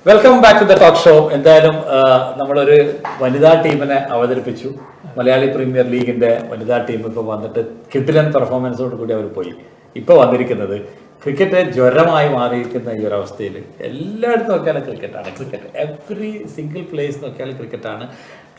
Welcome back to the talk show. എന്തായാലും നമ്മളൊരു വനിതാ ടീമിനെ അവതരിപ്പിച്ചു. മലയാളി പ്രീമിയർ ലീഗിന്റെ വനിതാ ടീം ഇപ്പോൾ വന്നിട്ട് കിടിലൻ പെർഫോമൻസോട് കൂടി അവർ പോയി. ഇപ്പോൾ വന്നിരിക്കുന്നത് ക്രിക്കറ്റ് ജ്വരമായി മാറിയിരിക്കുന്ന ഈ ഒരു അവസ്ഥയിൽ എല്ലായിടത്തും നോക്കിയാലും ക്രിക്കറ്റാണ്. ക്രിക്കറ്റ് എവറി സിംഗിൾ പ്ലേസ് നോക്കിയാലും ക്രിക്കറ്റാണ്.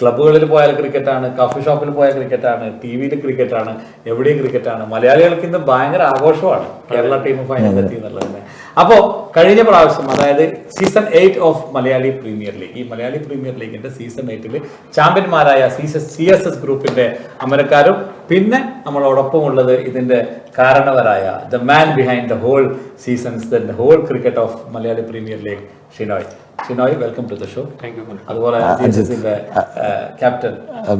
ക്ലബ്ബുകളിൽ പോയാൽ ക്രിക്കറ്റാണ്, കോഫി ഷോപ്പിൽ പോയാൽ ക്രിക്കറ്റാണ്, ടി വിയിൽ ക്രിക്കറ്റാണ്, എവിടെയും ക്രിക്കറ്റാണ്. മലയാളികൾക്ക് ഇന്ന് ഭയങ്കര ആഘോഷമാണ് കേരള ടീം ഫൈനലിലെത്തി എന്നുള്ളത്. അപ്പോൾ കഴിഞ്ഞ പ്രാവശ്യം, അതായത് season 8 of Malayali premier league, ഈ മലയാളി പ്രീമിയർ ലീഗിന്റെ സീസൺ 8 ചാമ്പ്യന്മാരായ CSS ഗ്രൂപ്പിന്റെ അമരക്കാരും പിന്നെ നമ്മളോടൊപ്പം ഉള്ളത് ഇതിന്റെ കാരണവരായ the man behind the whole seasons, the whole cricket of Malayali premier league, Shinoy welcome to the show. അതുപോലെ CSSന്റെ ക്യാപ്റ്റൻ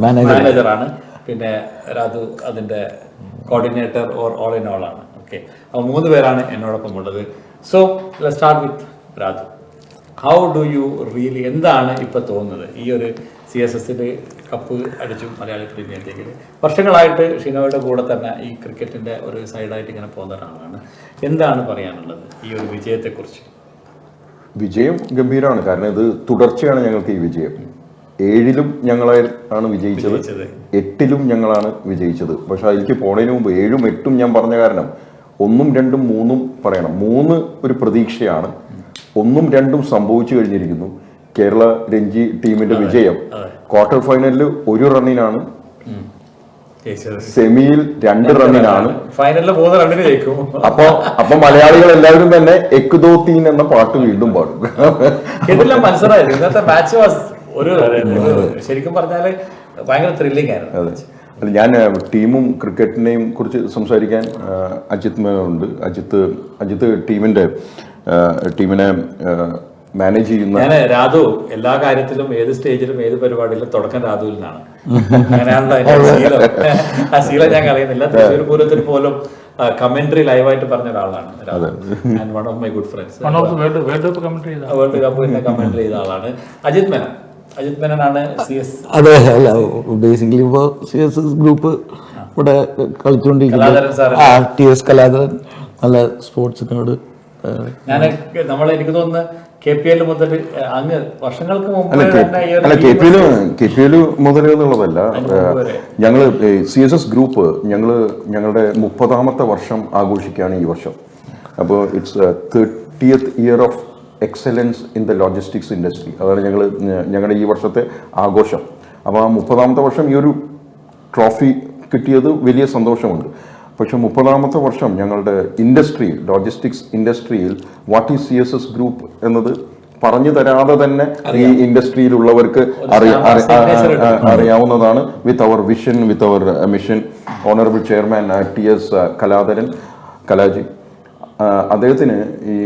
മാനേജറാണ്, പിന്നെ രാധു അതിന്റെ coordinator or all in all ആണ്. ഓക്കെ, അപ്പോൾ 3 പേരാണ് എന്നോടൊപ്പം ഉള്ളത്. So let's start with Radhu. How do you really, എന്താണ് ഇപ്പോൾ തോന്നുന്നത്? ഈ ഒരു CSSൽ കപ്പ് അടിച്ചു മലയാളി പ്രീമിയർ ലീഗിൽ. വർഷങ്ങളായിട്ട് ഷിനോയുടെ കൂടെ തന്നെ ഈ ക്രിക്കറ്റിൻ്റെ ഒരു സൈഡായിട്ട് ഇങ്ങനെ പോകുന്ന ഒരാളാണ്. എന്താണ് പറയാനുള്ളത് ഈ ഒരു വിജയത്തെക്കുറിച്ച്? വിജയം ഗംഭീരമാണ്. കാരണം ഇത് തുടർച്ചയാണ് ഞങ്ങൾക്ക് ഈ വിജയം. 7ലും ഞങ്ങളാണ് വിജയിച്ചത്, 8ലും ഞങ്ങളാണ് വിജയിച്ചത്. പക്ഷെ അതിലേക്ക് പോണതിന് മുമ്പ് 7ഉം 8ഉം ഞാൻ പറഞ്ഞ കാരണം 1ഉം 2ഉം 3ഉം പറയണം. 3 ഒരു പ്രതീക്ഷയാണ്, 1ഉം 2ഉം സംഭവിച്ചു കഴിഞ്ഞിരിക്കുന്നു. കേരള രഞ്ജി ടീമിന്റെ വിജയം ക്വാർട്ടർ ഫൈനലിൽ 1 റണ്ണിനാണ്, സെമിയിൽ 2 റണ്ണിനാണ്, ഫൈനലിൽ 3 റണ്ണിന് ജയിക്കും. അപ്പൊ മലയാളികൾ എല്ലാവരും തന്നെ എക് ദോ തീൻ എന്ന പാട്ട് വീണ്ടും പാടും. ഇതെല്ലാം മത്സരമായിരുന്നു. ഇന്നത്തെ മാച്ച് ഒരു ശരിക്കും പറഞ്ഞാല് ഭയങ്കര ത്രില്ലിംഗ് ആയിരുന്നു. ഞാൻ ടീമും ക്രിക്കറ്റിനെയും കുറിച്ച് സംസാരിക്കാൻ അജിത്ത് ഉണ്ട്. അജിത്ത് ടീമിനെ മാനേജ് ചെയ്യുന്ന. ഞാൻ രാധു എല്ലാ കാര്യത്തിലും, ഏത് സ്റ്റേജിലും, ഏത് പരിപാടിയിലും തുടക്കം രാധുവിൽ നിന്നാണ്. അങ്ങനെയാണല്ലോ അതിന്റെ ശീലം. ആ ശീലം ഞാൻ കളയുന്നില്ല. തൃശ്ശൂർ പൂരത്തിൽ പോലും കമന്ററി ലൈവായിട്ട് പറഞ്ഞ ഒരാളാണ് Radhu. And one of my good friends. World cup commentary ചെയ്ത ആളാണ് അജിത് മേനനാണ് CS. അതെ, അല്ല ബേസിക്കലി ഇപ്പോൾ CSS ഗ്രൂപ്പ് ഇവിടെ കളിച്ചുകൊണ്ടിരിക്കുന്നത്. TS കലാധരൻ നല്ല സ്പോർട്സിനോട് എനിക്ക് തോന്നുന്നു KPL മുതൽ അങ്ങ് വർഷങ്ങൾക്ക് മുമ്പ് KPL മുതൽ എന്നുള്ളതല്ല. ഞങ്ങള് CSS ഗ്രൂപ്പ് ഞങ്ങളുടെ 30ാമത്തെ വർഷം ആഘോഷിക്കുകയാണ് ഈ വർഷം. അപ്പോൾ it's 30th year of excellence in the logistics industry. അതാണ് ഞങ്ങളുടെ ഈ വർഷത്തെ ആഘോഷം. അപ്പോൾ ആ 30ാമത്തെ വർഷം ഈ ഒരു ട്രോഫി കിട്ടിയത് വലിയ സന്തോഷമുണ്ട്. പക്ഷെ 30ാമത്തെ വർഷം ഞങ്ങളുടെ ഇൻഡസ്ട്രിയിൽ, ലോജിസ്റ്റിക്സ് ഇൻഡസ്ട്രിയിൽ വാട്ട് ഈസ് CSS ഗ്രൂപ്പ് എന്നത് പറഞ്ഞു തരാതെ തന്നെ ഈ ഇൻഡസ്ട്രിയിലുള്ളവർക്ക് അറിയാവുന്നതാണ്. വിത്ത് അവർ വിഷൻ, വിത്ത് അവർ മിഷൻ. ഓണറബിൾ ചെയർമാൻ TS കലാജി, അദ്ദേഹത്തിന് ഈ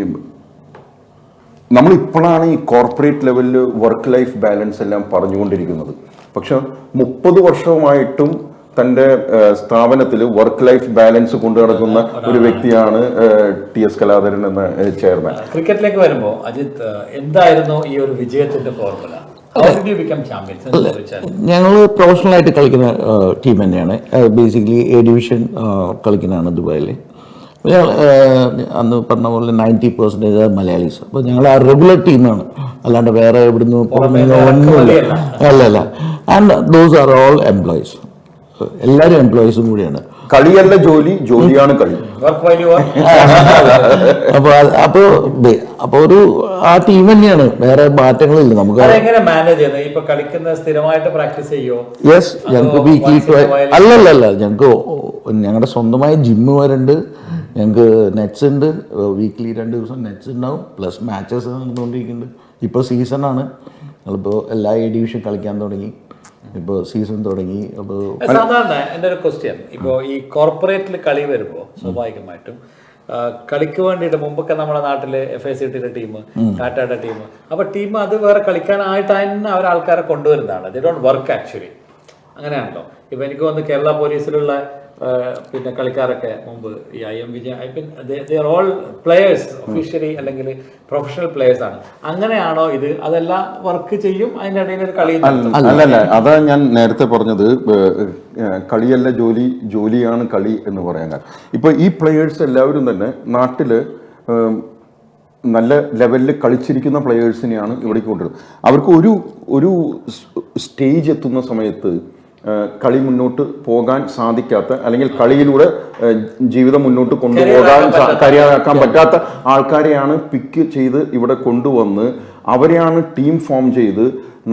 നമ്മളിപ്പോഴാണ് ഈ കോർപ്പറേറ്റ് ലെവലിൽ വർക്ക് ലൈഫ് ബാലൻസ് എല്ലാം പറഞ്ഞുകൊണ്ടിരിക്കുന്നത്. പക്ഷെ 30 വർഷവുമായിട്ടും തൻ്റെ സ്ഥാപനത്തിൽ വർക്ക് ലൈഫ് ബാലൻസ് കൊണ്ടു നടക്കുന്ന ഒരു വ്യക്തിയാണ് TS കലാധരൻ എന്ന ചെയർമാൻ. ക്രിക്കറ്റിലേക്ക് വരുമ്പോൾ അജിത്ത്, എന്തായിരുന്നു ഈ ഒരു വിജയത്തിന്റെ ഫോർമുല? ഞങ്ങൾ പ്രൊഫഷണലായിട്ട് കളിക്കുന്ന ടീം തന്നെയാണ്. ബേസിക്കലി A ഡിവിഷൻ കളിക്കുന്നതാണ് ദുബായിൽ. അന്ന് പറഞ്ഞ പോലെ 90% മലയാളീസ്. അപ്പോൾ ഞങ്ങൾ ആ റെഗുലർ ടീമാണ്, അല്ലാണ്ട് വേറെ എവിടുന്ന് ഒന്നുമില്ല. അല്ലല്ല. And those are all employees. എല്ലാവരും എംപ്ലോയീസും കൂടിയാണ്. കളിയല്ല ജോലി, ജോലിയാണ് കളി. അപ്പൊ ഒരു ആ ടീം തന്നെയാണ്, വേറെ മാറ്റങ്ങളില്ല. നമുക്ക് യെസ്, ഞങ്ങൾക്ക് വീക്ക്ലി അല്ലല്ല, ഞങ്ങൾക്ക് ഞങ്ങളുടെ സ്വന്തമായ ജിമ്മ് വരുന്നുണ്ട്, ഞങ്ങൾക്ക് നെറ്റ്സ് ഉണ്ട്. വീക്ക്ലി 2 ദിവസം നെറ്റ്സ് ഉണ്ടാവും, പ്ലസ് മാച്ചസ് നടന്നുകൊണ്ടിരിക്കുന്നുണ്ട്. ഇപ്പോൾ സീസണാണ്, ഞങ്ങളിപ്പോൾ എല്ലാ A ഡിവിഷൻ കളിക്കാൻ തുടങ്ങി. ഇപ്പോൾ സീസൺ തുടങ്ങി. അപ്പോൾ സാധാരണ എൻ്റെ ഒരു ക്വസ്റ്റ്യൻ, ഇപ്പോൾ ഈ കോർപ്പറേറ്റിൽ കളി വരുമ്പോൾ സ്വാഭാവികമായിട്ടും കളിക്ക് വേണ്ടിയിട്ട് മുമ്പൊക്കെ നമ്മുടെ നാട്ടില് FICTയുടെ ടീം, ടാറ്റയുടെ ടീം, അപ്പൊ ടീം അത് വേറെ കളിക്കാനായിട്ട് തന്നെ അവർ ആൾക്കാരെ കൊണ്ടുവരുന്നതാണ്. They don't work actually. അങ്ങനെയാണല്ലോ. ഇപ്പൊ എനിക്ക് തോന്നുന്നു കേരള പോലീസിലുള്ള പിന്നെ കളിക്കാരൊക്കെ മുമ്പ് ഈ IM Vijay all players officially അല്ലെങ്കിൽ പ്രൊഫഷണൽ പ്ലേയേഴ്സ് ആണ്. അങ്ങനെയാണോ ഇത്? അതെല്ലാം വർക്ക് ചെയ്യും, അതിൻ്റെ ഇടയിൽ ഒരു കളി? അല്ലല്ല, അതാ ഞാൻ നേരത്തെ പറഞ്ഞത്. കളിയല്ല ജോലി, ജോലിയാണ് കളി എന്ന് പറയാൻ കാരണം. ഇപ്പൊ ഈ പ്ലേയേഴ്സ് എല്ലാവരും തന്നെ നാട്ടില് നല്ല ലെവലിൽ കളിച്ചിരിക്കുന്ന പ്ലെയേഴ്സിനെയാണ് ഇവിടേക്ക് കൊണ്ടുവരുന്നത്. അവർക്ക് ഒരു സ്റ്റേജ് എത്തുന്ന സമയത്ത് കളി മുന്നോട്ട് പോകാൻ സാധിക്കാത്ത, അല്ലെങ്കിൽ കളിയിലൂടെ ജീവിതം മുന്നോട്ട് കൊണ്ടുപോകാൻ കരിയറാക്കാൻ പറ്റാത്ത ആൾക്കാരെയാണ് പിക്ക് ചെയ്ത് ഇവിടെ കൊണ്ടുവന്ന് അവരെയാണ് ടീം ഫോം ചെയ്ത്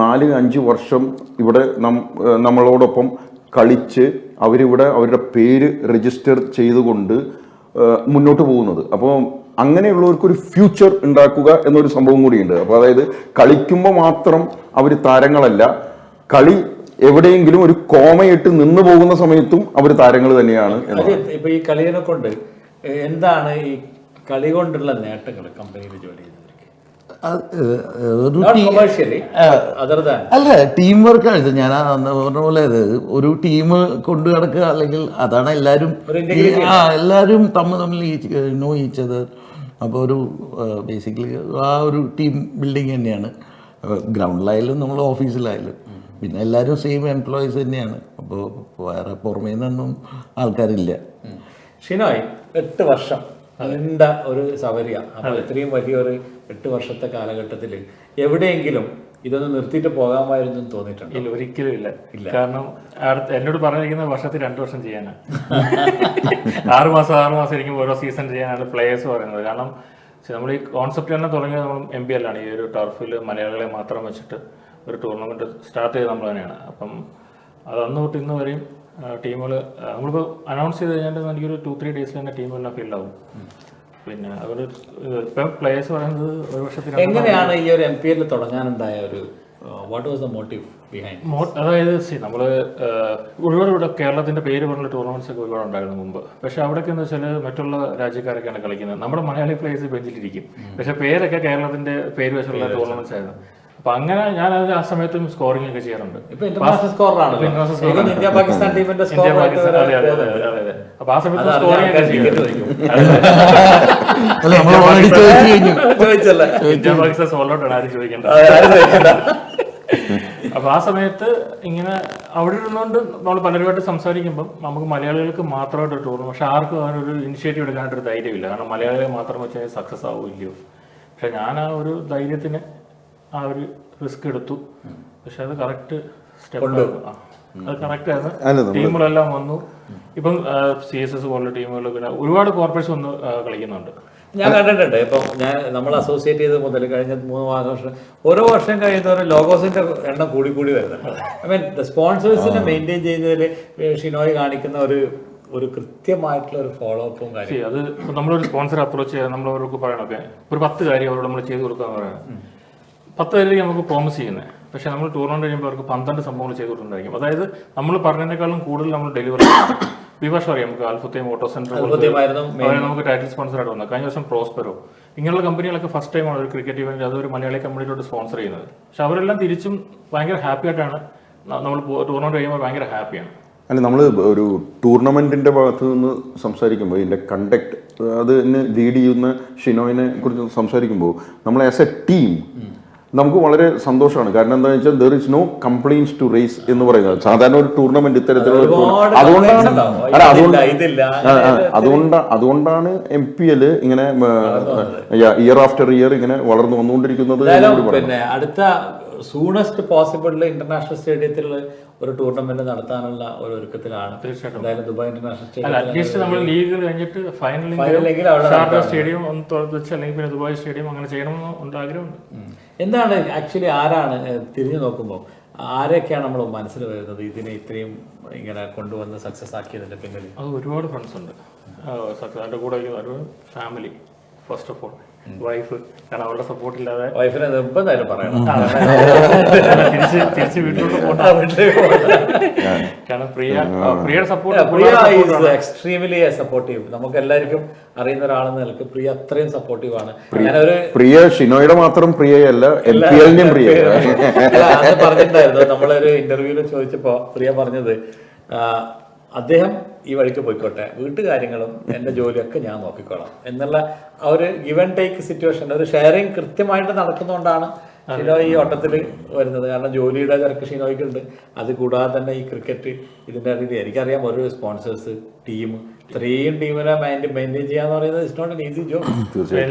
4-5 വർഷം ഇവിടെ നമ്മളോടൊപ്പം കളിച്ച് അവരിവിടെ അവരുടെ പേര് രജിസ്റ്റർ ചെയ്തുകൊണ്ട് മുന്നോട്ട് പോകുന്നത്. അപ്പോൾ അങ്ങനെയുള്ളവർക്കൊരു ഫ്യൂച്ചർ ഉണ്ടാക്കുക എന്നൊരു സംഭവം കൂടിയുണ്ട്. അപ്പോൾ അതായത് കളിക്കുമ്പോൾ മാത്രം അവർ താരങ്ങളല്ല, കളി എവിടെയെങ്കിലും ഒരു കോമയിട്ട് നിന്ന് പോകുന്ന സമയത്തും അവർ താരങ്ങൾ തന്നെയാണ്. ഇപ്പൊ ഈ കളിയെ കൊണ്ട് എന്താണ് ഈ കളി കൊണ്ടുള്ള നേട്ടങ്ങൾ കമ്പനിയിൽ ജോലി ചെയ്യുന്നവർക്ക്? അല്ല, ടീം വർക്കാണ്. ഞാൻ പറഞ്ഞ പോലെ ഒരു ടീം കൊണ്ടു നടക്കുക, അല്ലെങ്കിൽ അതാണ് എല്ലാവരും തമ്മിൽ നോ ഈച്ച് അതർ. അപ്പോൾ ഒരു ബേസിക്കലി ആ ഒരു ടീം ബിൽഡിങ് തന്നെയാണ് ഗ്രൗണ്ടിലായാലും നമ്മൾ ഓഫീസിലായാലും. പിന്നെ എല്ലാവരും സെയിം എംപ്ലോയീസ് തന്നെയാണ്. അപ്പോൾ വേറെ പുറമേ നിന്നൊന്നും ആൾക്കാരില്ല. ഷിനോയ് 8 വർഷം നീണ്ട ഒരു സവരിയ. അപ്പോൾ ഇത്രയും വലിയൊരു 8 വർഷത്തെ കാലഘട്ടത്തിൽ എവിടെയെങ്കിലും ഇതൊന്ന് നിർത്തിയിട്ട് പോകാമായിരുന്നു എന്ന് തോന്നിയിട്ടുണ്ട്? ഇല്ല, ഒരിക്കലും ഇല്ല. കാരണം എന്നോട് പറഞ്ഞിരിക്കുന്നത് വർഷത്തിൽ 2 വർഷം ചെയ്യാനാണ്. 6 മാസം ഇരിക്കുമ്പോൾ ഓരോ സീസൺ ചെയ്യാനാണ് പ്ലേയേഴ്സ് പറയുന്നത്. കാരണം നമ്മൾ ഈ കോൺസെപ്റ്റ് തന്നെ തുടങ്ങിയത് നമ്മൾ MPL ആണ്. ഈ ഒരു ടർഫിൽ മലയാളികളെ മാത്രം വെച്ചിട്ട് ഒരു ടൂർണമെന്റ് സ്റ്റാർട്ട് ചെയ്ത് നമ്മൾ തന്നെയാണ്. അപ്പം അത് അന്ന് തൊട്ട് ഇന്ന് വരെയും ടീമുകൾ നമ്മളിപ്പോൾ അനൗൺസ് ചെയ്ത് കഴിഞ്ഞാൽ എനിക്കൊരു 2-3 ഡേയ്സിൽ തന്നെ ടീമുകളെല്ലാം ഫില്ലാവും. പിന്നെ അവർ ഇപ്പം പ്ലേയേഴ്സ് പറയുന്നത് ഒരു വർഷത്തിൽ. എങ്ങനെയാണ് ഈ ഒരു MPL തുടങ്ങാനുണ്ടായ ഒരു what was the motive behind? അതായത് നമ്മൾ ഒരുപാട് ഇവിടെ കേരളത്തിന്റെ പേര് പറഞ്ഞ ടൂർണമെന്റ്സ് ഒക്കെ ഒരുപാട് ഉണ്ടായിരുന്നു മുമ്പ്. പക്ഷെ അവിടെയൊക്കെ എന്ന് വെച്ചാൽ മറ്റുള്ള രാജ്യക്കാരൊക്കെയാണ് കളിക്കുന്നത്. നമ്മുടെ മലയാളി പ്ലേയേഴ്സ് ബെഞ്ചിലിരിക്കും, പക്ഷെ പേരൊക്കെ കേരളത്തിന്റെ പേര് വെച്ചുള്ള ടൂർണമെന്റ്സ് ആയിരുന്നു. അപ്പൊ അങ്ങനെ ഞാൻ ആ സമയത്തും സ്കോറിംഗ് ഒക്കെ ചെയ്യാറുണ്ട്. ഇന്ത്യ പാകിസ്ഥാൻ ടീമിന്റെ അപ്പൊ ആ സമയത്ത് സ്കോറിംഗ് ഒക്കെ ചെയ്യും. ഇന്ത്യ പാകിസ്ഥാൻ സോൾഡൗട്ടാണ്, ആരും ചോദിക്കേണ്ട. അപ്പൊ ആ സമയത്ത് ഇങ്ങനെ അവിടെ ഇരുന്നുകൊണ്ട് നമ്മൾ പലരുമായിട്ട് സംസാരിക്കുമ്പോൾ നമുക്ക് മലയാളികൾക്ക് മാത്രമായിട്ട് ഒരു ടൂർണമെന്റ്, പക്ഷെ ആർക്കും അതിനൊരു ഇനിഷ്യേറ്റീവ് എടുക്കാനായിട്ടൊരു ധൈര്യമില്ല. കാരണം മലയാളികളെ മാത്രം വെച്ചാൽ സക്സസ് ആവില്ലയോ. പക്ഷെ ഞാൻ ആ ഒരു ധൈര്യത്തിന് ആ ഒരു റിസ്ക് എടുത്തു. പക്ഷെ അത് കറക്റ്റ് സ്റ്റെപ്പ്, അത് കറക്റ്റ് ആയിരുന്നു. ടീമുകളെല്ലാം വന്നു. ഇപ്പം CSS പോലുള്ള ടീമുകൾ, പിന്നെ ഒരുപാട് കോർപ്പറേറ്റ്സ് വന്ന് കളിക്കുന്നുണ്ട്. ഞാൻ കണ്ടിട്ടുണ്ട്. ഇപ്പം നമ്മൾ അസോസിയേറ്റ് ചെയ്ത് മുതൽ കഴിഞ്ഞ 3 വർഷം ഓരോ വർഷം കഴിയുന്നവരെ ലോഗോസിന്റെ എണ്ണം കൂടി വരുന്നുണ്ട്. ഐ മീൻ സ്പോൺസേഴ്സിനെ മെയിൻറ്റെയിൻ ചെയ്യുന്നതിൽ ഷിനോയ് കാണിക്കുന്ന ഒരു കൃത്യമായിട്ടുള്ള ഒരു ഫോളോ അപ്പും കാര്യം. അത് നമ്മളൊരു സ്പോൺസർ അപ്രോച്ച് ചെയ്യാൻ നമ്മൾ അവർക്ക് പറയണൊക്കെ ഒരു 10 കാര്യം അവരോട് നമ്മൾ ചെയ്ത് കൊടുക്കാന്ന് പറയണം. 10 കാര്യമായിരിക്കും നമുക്ക് പ്രോമിസ് ചെയ്യുന്നത്. പക്ഷെ നമ്മൾ ടൂർണമെന്റ് കഴിയുമ്പോൾ അവർക്ക് 12 സംഭവങ്ങൾ ചെയ്ത് കൊടുത്തിട്ടുണ്ടായിരിക്കും. അതായത് നമ്മൾ പറഞ്ഞതിനേക്കാളും കൂടുതൽ നമ്മൾ ഡെലിവറി ചെയ്യും. വിവാഷ് അറിയാം, നമുക്ക് അൽഫുത്തൈം ഓട്ടോ സെന്റർ നമുക്ക് ടൈറ്റിൽ സ്പോൺസർ ആയിട്ട് വന്നത്. കഴിഞ്ഞ വർഷം പ്രോസ്പെറോ, ഇങ്ങനെയുള്ള കമ്പനികളൊക്കെ ഫസ്റ്റ് ടൈമാണ് ഒരു ക്രിക്കറ്റ് ഇവന്റ് അതൊരു മലയാളി കമ്പനിയിലോട്ട് സ്പോൺസർ ചെയ്യുന്നത്. പക്ഷെ അവരെല്ലാം തിരിച്ചും ഭയങ്കര ഹാപ്പി ആയിട്ടാണ്. നമ്മൾ ടൂർണമെന്റ് കഴിയുമ്പോൾ ഭയങ്കര ഹാപ്പിയാണ്. അല്ല, നമ്മൾ ഒരു ടൂർണമെന്റിന്റെ ഭാഗത്ത് നിന്ന് സംസാരിക്കുമ്പോൾ ഇതിന്റെ കണ്ടക്ട് അതിന് ലീഡ് ചെയ്യുന്ന ഷിനോയിനെ കുറിച്ച് സംസാരിക്കുമ്പോൾ നമ്മൾ ആസ് എ ടീം നമുക്ക് വളരെ സന്തോഷമാണ്. കാരണം എന്താണെന്ന് വെച്ചാൽ there is no compliance to race എന്ന് പറയുന്നത്. സാധാരണ ഒരു ടൂർണമെന്റ് ഇത്തരത്തിലുള്ള അതുകൊണ്ടാണ് MPL ഇങ്ങനെ ഇയർ ആഫ്റ്റർ ഇയർ ഇങ്ങനെ വളർന്നു വന്നുകൊണ്ടിരിക്കുന്നത്. പിന്നെ അടുത്ത സൂണസ്റ്റ് പോസിബിൾ ഇന്റർനാഷണൽ സ്റ്റേഡിയത്തിൽ ഒരു ടൂർണമെന്റ് നടത്താനുള്ള ഒരു ഒരുക്കത്തിലാണ്. തീർച്ചയായിട്ടും ദുബായ് ഇന്റർനാഷണൽ സ്റ്റേഡിയം അറ്റ്ലീസ്റ്റ് നമ്മൾ ലീഗ് കഴിഞ്ഞിട്ട് ഫൈനലിൽ സ്റ്റേഡിയം ഒന്ന് തുറച്ച് അല്ലെങ്കിൽ പിന്നെ ദുബായ് സ്റ്റേഡിയം അങ്ങനെ ചെയ്യണമെന്ന് ആഗ്രഹമുണ്ട്. എന്താണ് ആക്ച്വലി ആരാണ് തിരിഞ്ഞു നോക്കുമ്പോൾ ആരൊക്കെയാണ് നമ്മൾ മനസ്സിൽ വരുന്നത് ഇതിനെ ഇത്രയും ഇങ്ങനെ കൊണ്ടുവന്ന് സക്സസ് ആക്കിയതിന്റെ പിന്നിൽ? അത് ഒരുപാട് ഫ്രണ്ട്സ് ഉണ്ട്. അതിന്റെ കൂടെ ഒരു family, first of all wife. കാരണം അവരുടെ സപ്പോർട്ട് ഇല്ലാതെ വൈഫിനെ എന്തായാലും പറയണം തിരിച്ച് വീട്ടിലോട്ട് പോകണം. കാരണം പ്രിയയുടെ സപ്പോർട്ട് എക്സ്ട്രീംലി സപ്പോർട്ടീവ്. നമുക്ക് എല്ലാവർക്കും അറിയുന്ന ഒരാളെന്ന നിലക്ക് പ്രിയ അത്രയും സപ്പോർട്ടീവ് ആണ്. പ്രിയ ഷിനോയുടെ മാത്രം പ്രിയയല്ല, MPLന്റെയും പ്രിയ. അത് പറഞ്ഞിട്ടുണ്ടായിരുന്നു നമ്മളൊരു ഇന്റർവ്യൂവിൽ ചോദിച്ചപ്പോ പ്രിയ പറഞ്ഞത് അദ്ദേഹം ഈ വഴിക്ക് പോയിക്കോട്ടെ, വീട്ടുകാര്യങ്ങളും എൻ്റെ ജോലിയൊക്കെ ഞാൻ നോക്കിക്കോളാം എന്നുള്ള ആ ഒരു ഗിവ് ആൻഡ് ടേക്ക് സിറ്റുവേഷൻ, ഒരു ഷെയറിങ് കൃത്യമായിട്ട് നടക്കുന്നതുകൊണ്ടാണ് ഷിനോയ് ഈ ഓട്ടത്തിൽ വരുന്നത്. കാരണം ജോലിയുടെ തിരക്ക് ഷിനോയ്ക്കുണ്ട്. അത് കൂടാതെ തന്നെ ഈ ക്രിക്കറ്റ് ഇതിൻ്റെ ഇടയിൽ എനിക്കറിയാം ഒരു സ്പോൺസേഴ്സ് ടീം ഇത്രയും ടീമിനെ മെയിൻറ്റെയിൻ ചെയ്യാന്ന് പറയുന്നത് it's not an easy job.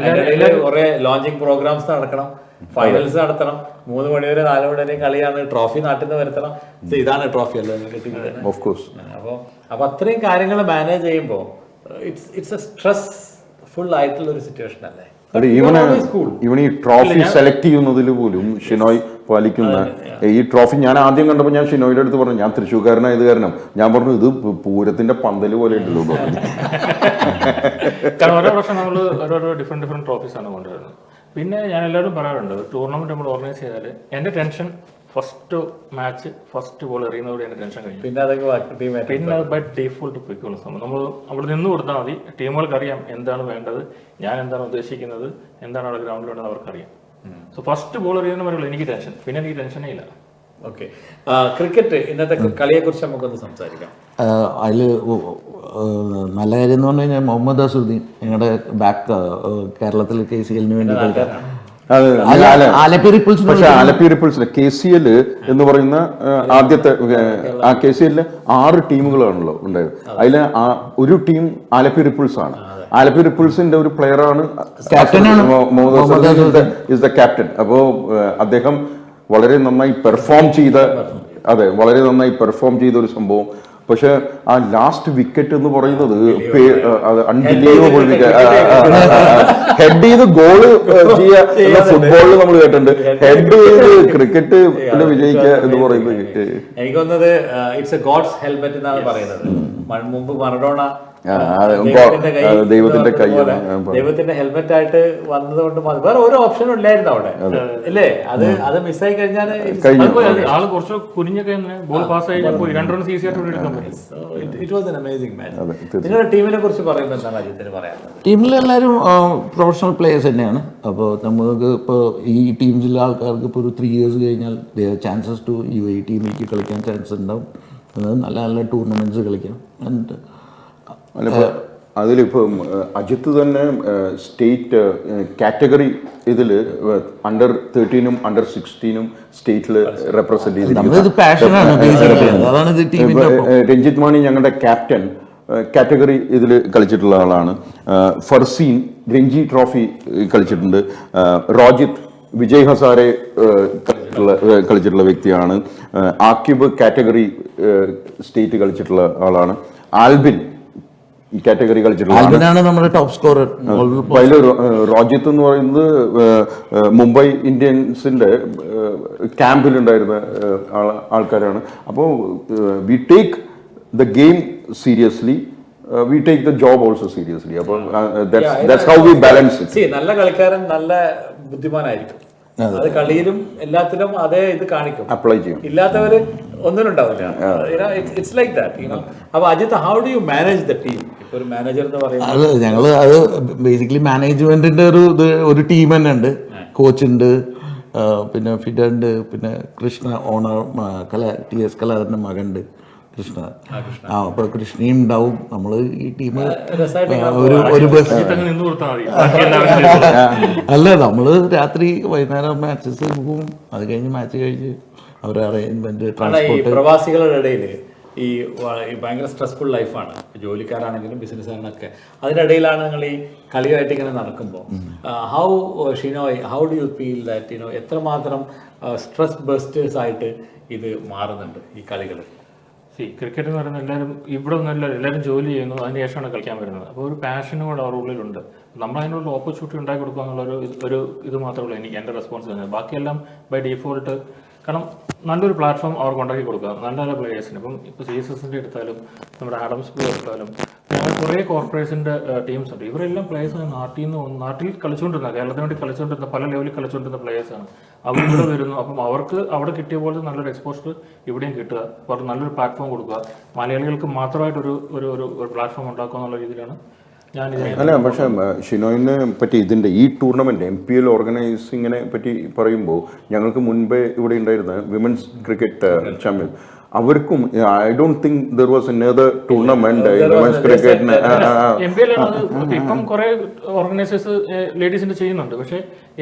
കുറെ ലോഞ്ചിങ് പ്രോഗ്രാംസ് നടക്കണം, ഫൈനൽസ് നടത്തണം, 3 മണി വരെ 4 മണി വരെ കളിയാണ്, ട്രോഫി നാട്ടിൽ നിന്ന് വരുത്തണം. ഇതാണ് ട്രോഫി അല്ലേ നിങ്ങൾക്ക്? Of course. അപ്പോൾ അത്രയും കാര്യങ്ങൾ മാനേജ് ചെയ്യുമ്പോൾ ഇറ്റ്സ് എ സ്ട്രെസ് ഫുൾ ആയിട്ടുള്ള ഒരു സിറ്റുവേഷൻ അല്ലേ? അല്ല, ഇവൻ ഈ ട്രോഫി സെലക്ട് ചെയ്യുന്നതിൽ പോലും ഷിനോയ് പാലിക്കുന്ന ഈ ട്രോഫി ഞാൻ ആദ്യം കണ്ടപ്പോൾ ഞാൻ ഷിനോയുടെ അടുത്ത് പറഞ്ഞു, ഞാൻ തൃശ്ശൂർക്കാരനായത് കാരണം ഞാൻ പറഞ്ഞു ഇത് പൂരത്തിന്റെ പന്തല് പോലെ ഉണ്ടല്ലോ. കാരണം ഓരോ വർഷം നമ്മൾ ഓരോരോ ഡിഫറെന്റ് ട്രോഫീസ് ആണ് കൊണ്ടുവരുന്നത്. പിന്നെ ഞാൻ എല്ലാവരും പറയാറുണ്ട്, ടൂർണമെന്റ് നമ്മൾ ഓർഗനൈസ് ചെയ്താൽ എൻ്റെ tension first match first ball എറിയുന്നതോടെ എൻ്റെ ടെൻഷൻ കഴിഞ്ഞു. പിന്നെ അത് ബൈ ഡീഫോൾട്ട് പോയിക്കോളും. നമ്മൾ അവിടെ നിന്ന് കൊടുത്താൽ മതി. ടീമുകൾക്ക് അറിയാം എന്താണ് വേണ്ടത്, ഞാൻ എന്താണ് ഉദ്ദേശിക്കുന്നത്, എന്താണ് അവിടെ ഗ്രൗണ്ടിലുണ്ടെന്ന് അവർക്കറിയാം. സോ ഫസ്റ്റ് ബോൾ എറിയുന്ന പറയുള്ളൂ എനിക്ക് ടെൻഷൻ, പിന്നെ എനിക്ക് ടെൻഷനേ ഇല്ല. ഓക്കെ, ക്രിക്കറ്റ് ഇന്നത്തെ കളിയെ കുറിച്ച് നമുക്കൊന്ന് സംസാരിക്കാം. അതിൽ നല്ല കാര്യം എന്ന് പറഞ്ഞു കഴിഞ്ഞാൽ മുഹമ്മദ് അസുദ്ദീൻ ഞങ്ങളുടെ ബാക്ക് കേരളത്തിൽ KCL വേണ്ടി കളിക്കാം. പക്ഷെ ആലപ്പി റിപ്പിൾസിന് KCL എന്ന് പറയുന്ന ആദ്യത്തെ ആ KCL 6 ടീമുകളാണല്ലോ ഉണ്ടായത്. അതിൽ ഒരു ടീം ആലപ്പി റിപ്പിൾസ് ആണ്. ആലപ്പി റിപ്പിൾസിന്റെ ഒരു പ്ലെയർ ആണ് ഇസ് ദ ക്യാപ്റ്റൻ. അപ്പോ അദ്ദേഹം വളരെ നന്നായി പെർഫോം ചെയ്ത ഒരു സംഭവം. പക്ഷെ ആ ലാസ്റ്റ് വിക്കറ്റ് എന്ന് പറയുന്നത് അൺബിലീവബിൾ ഹെഡ് ചെയ്ത് ഗോള് ചെയ്യുക ഫുട്ബോളിൽ നമ്മൾ കേട്ടിട്ടുണ്ട്. ഹെഡ് ചെയ്ത് ക്രിക്കറ്റ് വിജയിക്കുക എന്ന് പറയുന്നത് എനിക്ക് തോന്നുന്നത് ഇറ്റ്സ് എ ഗോഡ്സ് ഹെൽമെറ്റ് എന്നാണ് പറയുന്നത്. മുമ്പ് മറഡോണ ദൈവത്തിന്റെ ഹെൽമെറ്റ് ആയിട്ട് വന്നത് കൊണ്ട് വേറെ ഒരു ഓപ്ഷനും ഇല്ലായിരുന്നു അവിടെ, അല്ലേ? അത് മിസ്സായി കഴിഞ്ഞാൽ ആള് കുറച്ച് കുനിഞ്ഞൊക്കെ ബോൾ പാസ് കഴിഞ്ഞപ്പോൾ 2 റൺസ് ഈസി ആയിട്ട് എടുക്കാൻ പറ്റും. It was an amazing match. നിങ്ങളുടെ ടീമിനെ കുറിച്ച് പറയുമ്പോൾ എന്താണ് അജിത്തിന് പറയാനുള്ളത്? ടീമിലെല്ലാവരും പ്രൊഫഷണൽ പ്ലേയേഴ്സ് തന്നെയാണ്. അപ്പോൾ നമുക്ക് ഇപ്പോൾ ഈ ടീംസിലെ ആൾക്കാർക്ക് ഇപ്പോൾ ഒരു 3 years കഴിഞ്ഞാൽ ചാൻസസ് ടു UAE ടീമിലേക്ക് കളിക്കാൻ ചാൻസ് ഉണ്ടാവും. നല്ല നല്ല ടൂർണമെന്റ്സ് കളിക്കാം. ആൻഡ് അതിലിപ്പം അജിത്ത് തന്നെ സ്റ്റേറ്റ് കാറ്റഗറി ഇതിൽ അണ്ടർ 13 അണ്ടർ 16 സ്റ്റേറ്റിൽ റെപ്രസെന്റ് ചെയ്തിരിക്കുന്നു. രഞ്ജിത്ത് മാണി ഞങ്ങളുടെ ക്യാപ്റ്റൻ കാറ്റഗറി ഇതിൽ കളിച്ചിട്ടുള്ള ആളാണ്. ഫർസീൻ രഞ്ജി ട്രോഫി കളിച്ചിട്ടുണ്ട്. റോജിത്ത് വിജയ് ഹസാരെ കളിച്ചിട്ടുള്ള വ്യക്തിയാണ്. ആക്കിബ് കാറ്റഗറി സ്റ്റേറ്റ് കളിച്ചിട്ടുള്ള ആളാണ്. ആൽബിൻ ഈ കാറ്റഗറി കളിച്ചിട്ടുള്ള നമ്മുടെ ടോപ്പ് സ്കോറർ. റോജിത്ത് എന്ന് പറയുന്നത് മുംബൈ ഇന്ത്യൻസിന്റെ ക്യാമ്പിലുണ്ടായിരുന്ന ആൾക്കാരാണ്. അപ്പോൾ we take the game seriously, we take the job also seriously. അപ്പോൾ that's how we balance it. നല്ല കളിക്കാരൻ നല്ല ബുദ്ധിമാനായിരിക്കും. അത് കളിയിലും എല്ലാത്തിലും അതേ ഇത് കാണിക്കും, അപ്ലൈ ചെയ്യും. ഇല്ലാത്തവര് ഒന്നിനും ഉണ്ടാവില്ല. It's like that. അപ്പൊ Ajith, how do you manage the team? ഇപ്പൊ ഒരു മാനേജർ എന്ന് പറയുന്നത് ഞങ്ങൾ അത് ബേസിക്കലി മാനേജ്മെന്റിന്റെ ഒരു ടീം തന്നെ ഉണ്ട്. കോച്ചുണ്ട്, പിന്നെ ഫിഡർ ഉണ്ട്, പിന്നെ കൃഷ്ണ ഓണർ TS കലാധരന്റെ മകനുണ്ട് കൃഷ്ണ. അപ്പൊ കൃഷ്ണയും ഉണ്ടാവും. നമ്മള് ഈ ടീം ഒരു ബസ് അല്ല, നമ്മള് രാത്രി വൈകുന്നേരം മാച്ചസ് പോകും. അത് കഴിഞ്ഞ് മാച്ച് കഴിഞ്ഞ് അവരുടെ അറേഞ്ച്മെന്റ് ട്രാൻസ്പോർട്ട്. പ്രവാസികളുടെ ഇടയിൽ ഈ ഭയങ്കര സ്ട്രെസ്ഫുൾ ലൈഫാണ്, ജോലിക്കാരാണെങ്കിലും ബിസിനസ്സുകാരനൊക്കെ. അതിനിടയിലാണ് നിങ്ങൾ ഈ കളിയായിട്ട് ഇങ്ങനെ നടക്കുമ്പോൾ how do you feel that എത്രമാത്രം സ്ട്രെസ് ബസ്റ്റേഴ്സ് ആയിട്ട് ഇത് മാറുന്നുണ്ട് ഈ കളികൾ? ക്രിക്കറ്റ് എന്ന് പറയുന്നത് ഇവിടെ ഒന്നല്ല, എല്ലാവരും ജോലി ചെയ്യുന്നു, അതിന് ശേഷമാണ് കളിക്കാൻ വരുന്നത്. അപ്പോൾ ഒരു പാഷനും കൂടെ അവരുടെ ഉള്ളിലുണ്ട്. നമ്മൾ അതിനുള്ള ഓപ്പർച്യൂണിറ്റി ഉണ്ടാക്കി കൊടുക്കുക എന്നുള്ള ഒരു ഇത് മാത്രമേ ഉള്ളൂ എൻ്റെ റെസ്പോൺസ് തന്നെ. ബാക്കിയെല്ലാം ബൈ ഡീഫോൾട്ട്. കാരണം നല്ലൊരു പ്ലാറ്റ്ഫോം അവർക്ക് ഉണ്ടാക്കി കൊടുക്കുക, നല്ല നല്ല പ്ലേയേഴ്സിന്. ഇപ്പോൾ CSSന്റെ എടുത്താലും നമ്മുടെ ആഡംസ് പ്ലേ എടുത്താലും അങ്ങനെ കുറേ കോർപ്പറേറ്റ്സിൻ്റെ ടീംസ് ഉണ്ട്. ഇവരെല്ലാം പ്ലേയേഴ്സ് നാട്ടിൽ കളിച്ചുകൊണ്ടിരുന്ന, കേരളത്തിന് വേണ്ടി കളിച്ചുകൊണ്ടിരുന്ന, പല ലെവലിൽ കളിച്ചുകൊണ്ടിരുന്ന പ്ലേയേഴ്സാണ്. അവരിവിടെ വരുന്നു. അപ്പം അവർക്ക് അവിടെ കിട്ടിയ പോലെ നല്ലൊരു എക്സ്പോഷർ ഇവിടെയും കിട്ടുക, അവർക്ക് നല്ലൊരു പ്ലാറ്റ്ഫോം കൊടുക്കുക, മലയാളികൾക്ക് മാത്രമായിട്ടൊരു ഒരു പ്ലാറ്റ്ഫോം ഉണ്ടാക്കുക എന്നുള്ള രീതിയിലാണ് അല്ല. പക്ഷെ ഷിനോയിനെ പറ്റി ഇതിന്റെ ഈ ടൂർണമെന്റ് MPL ഓർഗനൈസിങ്ങിനെ പറ്റി പറയുമ്പോൾ ഞങ്ങൾക്ക് മുൻപേ ഇവിടെ ഉണ്ടായിരുന്ന വിമൻസ് ക്രിക്കറ്റ് ചാമ്പ്യൻ, അവർക്കും I don't think there was another tournament women's ക്രിക്കറ്റിന്. ഇപ്പം കുറെ ഓർഗനൈസേഴ്സ് ലേഡീസിന്റെ ചെയ്യുന്നുണ്ട്. പക്ഷേ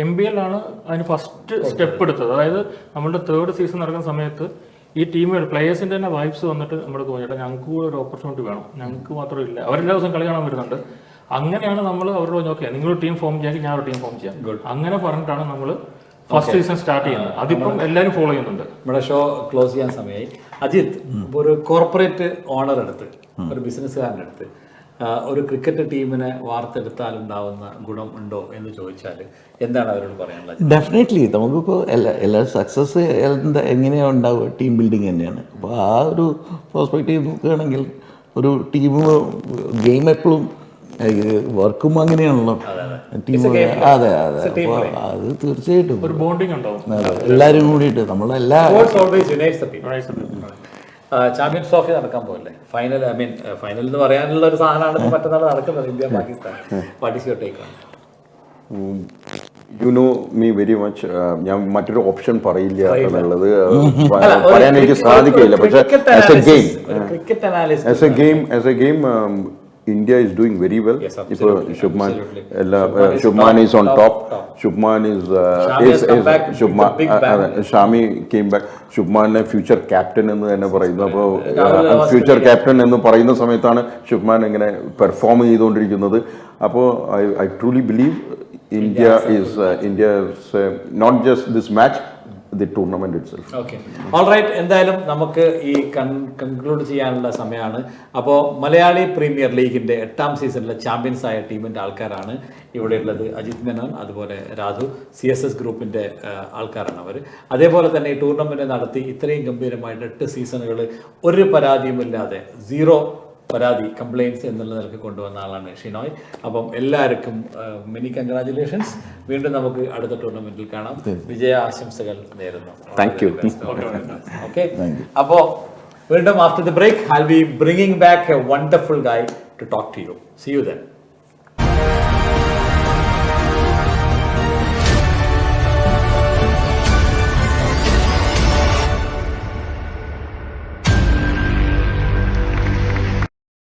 MBL ആണ് അതിന് ഫസ്റ്റ് സ്റ്റെപ്പ് എടുത്തത്. അതായത് നമ്മളുടെ 3rd സീസൺ നടക്കുന്ന സമയത്ത് ഈ ടീമുകൾ പ്ലേയേഴ്സിന്റെ തന്നെ വൈബ്സ് വന്നിട്ട് നമ്മുടെ തോന്നിയിട്ട് ഞങ്ങൾക്ക് കൂടെ ഒരു ഓപ്പർച്യൂണിറ്റി വേണം, ഞങ്ങൾക്ക് മാത്രം ഇല്ല, അവരെല്ലാ ദിവസം കളി കാണാൻ വരുന്നുണ്ട്. അങ്ങനെയാണ് നമ്മൾ അവരോട് പറഞ്ഞു ഓക്കെ നിങ്ങളൊരു ടീം ഫോം ചെയ്യാമെങ്കിൽ ഞാൻ ഒരു ടീം ഫോം ചെയ്യാം, അങ്ങനെ പറഞ്ഞിട്ടാണ് നമ്മൾ ഫസ്റ്റ് സീസൺ സ്റ്റാർട്ട് ചെയ്യുന്നത്. അതിപ്പം എല്ലാവരും ഫോളോ ചെയ്യുന്നുണ്ട്. നമ്മുടെ ഷോ ക്ലോസ് ചെയ്യാൻ സമയമായി. അജിത്ത്, ഇപ്പോൾ ഒരു കോർപ്പറേറ്റ് ഓണർ എടുത്ത്, ഒരു ബിസിനസ്സുകാരൻ്റെ അടുത്ത് ഒരു ക്രിക്കറ്റ് ടീമിനെ വാർത്തെടുത്താൽ ഉണ്ടാവുന്ന ഗുണം ഉണ്ടോ എന്ന് ചോദിച്ചാൽ എന്താണ് അവരോട് പറയാനുള്ളത്? ഡെഫിനറ്റ്ലി നമുക്കിപ്പോൾ എല്ലാ സക്സസ് എങ്ങനെയാണ് ഉണ്ടാവുക, ടീം ബിൽഡിങ് തന്നെയാണ്. അപ്പോൾ ആ ഒരു പ്രോസ്പെക്റ്റീവ് നോക്കുകയാണെങ്കിൽ ഒരു ടീം ഗെയിം എപ്പോഴും വർക്കും അങ്ങനെയാണല്ലോ ടീം. അതെ അതെ, അപ്പോൾ അത് തീർച്ചയായിട്ടും ഒരു ബോണ്ടിങ് ഉണ്ടാവും എല്ലാവരും കൂടിയിട്ട് നമ്മളെല്ലാ ചാമ്പ്യൻസ് ട്രോഫി നടക്കാൻ പോകല്ലേ, ഫൈനൽ. ഐ മീൻ ഫൈനൽ എന്ന് പറയാനുള്ള ഒരു സാധനമാണ് മറ്റന്നാൾ നടക്കുന്നത്, India Pakistan. Participate you know me very much. ഞാൻ മറ്റൊരു ഓപ്ഷൻ പറയില്ല എന്നുള്ളത് പറയാൻ എനിക്ക് സാധിക്കില്ല. പക്ഷേ as A game India is doing very well. Yes, ഇപ്പോൾ Shubman is on top. Shubman is Shami came back. ഷുബ്മാനെ ഫ്യൂച്ചർ ക്യാപ്റ്റൻ എന്ന് തന്നെ പറയുന്നു. അപ്പോൾ ഫ്യൂച്ചർ ക്യാപ്റ്റൻ എന്ന് പറയുന്ന സമയത്താണ് ഷുബ്മാൻ ഇങ്ങനെ പെർഫോം ചെയ്തുകൊണ്ടിരിക്കുന്നത്. അപ്പോൾ I truly believe India is not just this match, the tournament itself. Okay, all right. എന്തായാലും നമുക്ക് ഈ കൺക്ലൂഡ് ചെയ്യാനുള്ള സമയമാണ്. അപ്പോൾ മലയാളി പ്രീമിയർ ലീഗിൻ്റെ 8ാം സീസണിലെ ചാമ്പ്യൻസ് ആയ ടീമിൻ്റെ ആൾക്കാരാണ് ഇവിടെ ഉള്ളത്. അജിത് മേനോൻ, അതുപോലെ രാധു, CSS ഗ്രൂപ്പിൻ്റെ ആൾക്കാരാണ് അവർ. അതേപോലെ തന്നെ ഈ ടൂർണമെൻറ്റ് നടത്തി ഇത്രയും ഗംഭീരമായിട്ട് 8 സീസണുകൾ ഒരു പരാതിയുമില്ലാതെ, 0 പരാതി, കംപ്ലയിൻസ് എന്നുള്ള നിലക്ക് കൊണ്ടുവന്ന ആളാണ് ഷിനോയ്. അപ്പം എല്ലാവർക്കും മെനി കൺഗ്രാജുലേഷൻസ്. വീണ്ടും നമുക്ക് അടുത്ത ടൂർണമെന്റിൽ കാണാം. വിജയ ആശംസകൾ നേരുന്നു. Thank you. ഓക്കെ, അപ്പോൾ വീണ്ടും after the break I will be bringing back a wonderful guy to talk to you. See you then.